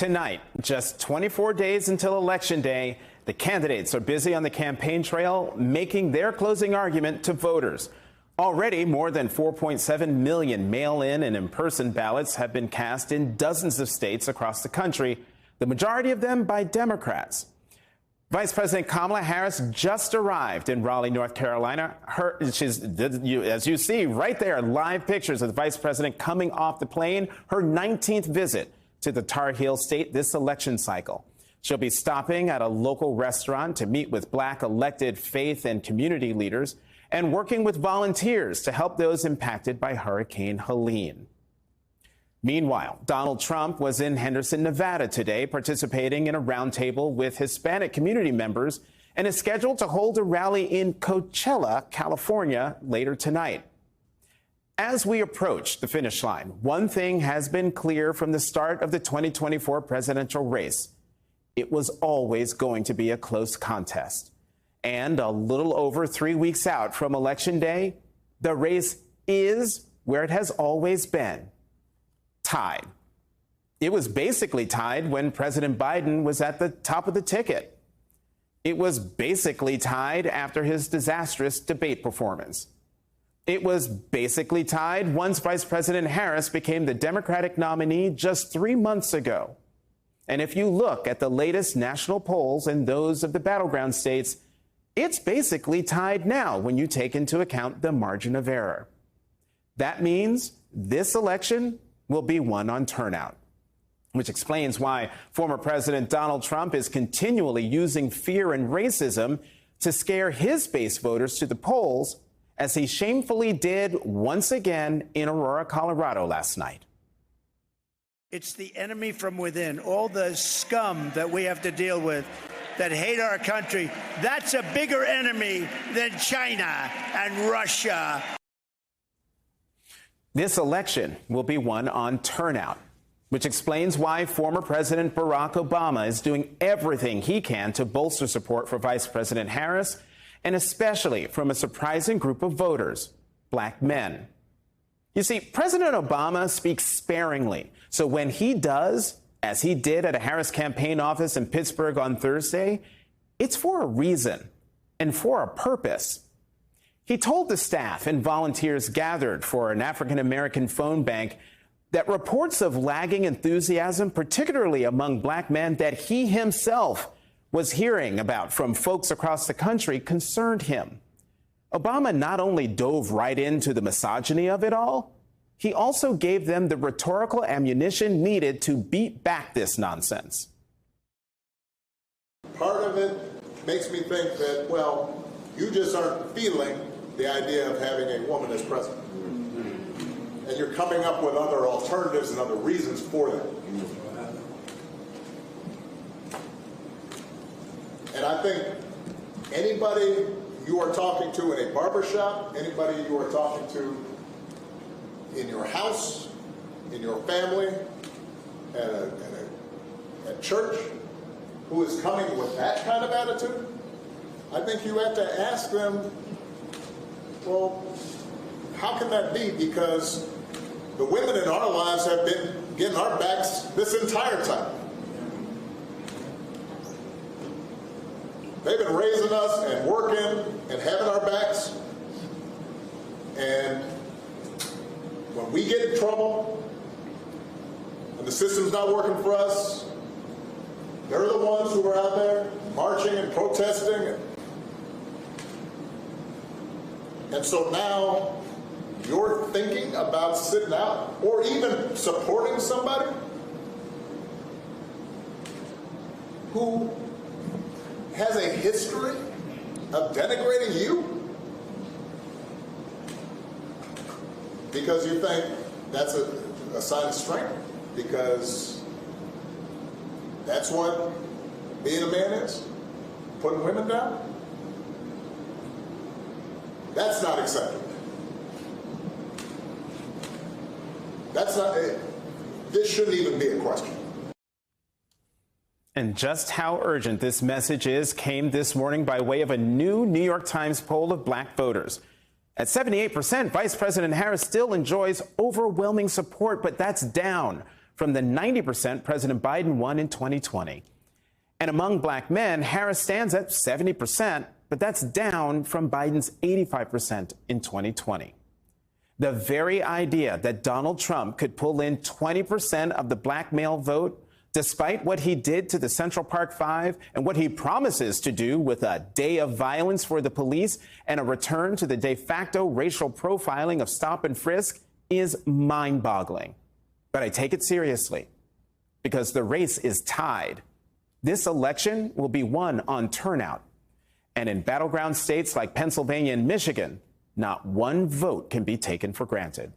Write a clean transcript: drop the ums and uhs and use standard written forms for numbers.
Tonight, just 24 days until Election Day, the candidates are busy on the campaign trail making their closing argument to voters. Already, more than 4.7 million mail-in and in-person ballots have been cast in dozens of states across the country, the majority of them by Democrats. Vice President Kamala Harris just arrived in Raleigh, North Carolina. As you see right there, live pictures of the vice president coming off the plane, her 19th visit to the Tar Heel state this election cycle. She'll be stopping at a local restaurant to meet with Black elected faith and community leaders and working with volunteers to help those impacted by Hurricane Helene. Meanwhile, Donald Trump was in Henderson, Nevada today, participating in a roundtable with Hispanic community members and is scheduled to hold a rally in Coachella, California, later tonight. As we approach the finish line, one thing has been clear from the start of the 2024 presidential race. It was always going to be a close contest. And a little over 3 weeks out from Election Day, the race is where it has always been. Tied. It was basically tied when President Biden was at the top of the ticket. It was basically tied after his disastrous debate performance. It was basically tied once Vice President Harris became the Democratic nominee just 3 months ago. And if you look at the latest national polls and those of the battleground states, it's basically tied now when you take into account the margin of error. That means this election will be won on turnout, which explains why former President Donald Trump is continually using fear and racism to scare his base voters to the polls, as he shamefully did once again in Aurora, Colorado last night. It's the enemy from within, all the scum that we have to deal with that hate our country. That's a bigger enemy than China and Russia. This election will be won on turnout, which explains why former President Barack Obama is doing everything he can to bolster support for Vice President Harris, and especially from a surprising group of voters, Black men. You see, President Obama speaks sparingly, so when he does, as he did at a Harris campaign office in Pittsburgh on Thursday, it's for a reason and for a purpose. He told the staff and volunteers gathered for an African-American phone bank that reports of lagging enthusiasm, particularly among Black men that he himself was hearing about from folks across the country, concerned him. Obama not only dove right into the misogyny of it all, he also gave them the rhetorical ammunition needed to beat back this nonsense. Part of it makes me think that, well, you just aren't feeling the idea of having a woman as president. And you're coming up with other alternatives and other reasons for that. And I think anybody you are talking to in a barbershop, anybody you are talking to in your house, in your family, at church, who is coming with that kind of attitude, I think you have to ask them, well, how can that be? Because the women in our lives have been getting our backs this entire time. They've been raising us and working and having our backs. And when we get in trouble and the system's not working for us, they're the ones who are out there marching and protesting. And so now you're thinking about sitting out or even supporting somebody who has a history of denigrating you because you think that's a sign of strength, because that's what being a man is, putting women down. That's not acceptable. That's not, this shouldn't even be a question. And just how urgent this message is came this morning by way of a new New York Times poll of Black voters. At 78%, Vice President Harris still enjoys overwhelming support, but that's down from the 90% President Biden won in 2020. And among black men, Harris stands at 70%, but that's down from Biden's 85% in 2020. The very idea that Donald Trump could pull in 20% of the black male vote, despite what he did to the Central Park Five and what he promises to do with a day of violence for the police and a return to the de facto racial profiling of stop and frisk, is mind-boggling. But I take it seriously because the race is tied. This election will be won on turnout. And in battleground states like Pennsylvania and Michigan, not one vote can be taken for granted.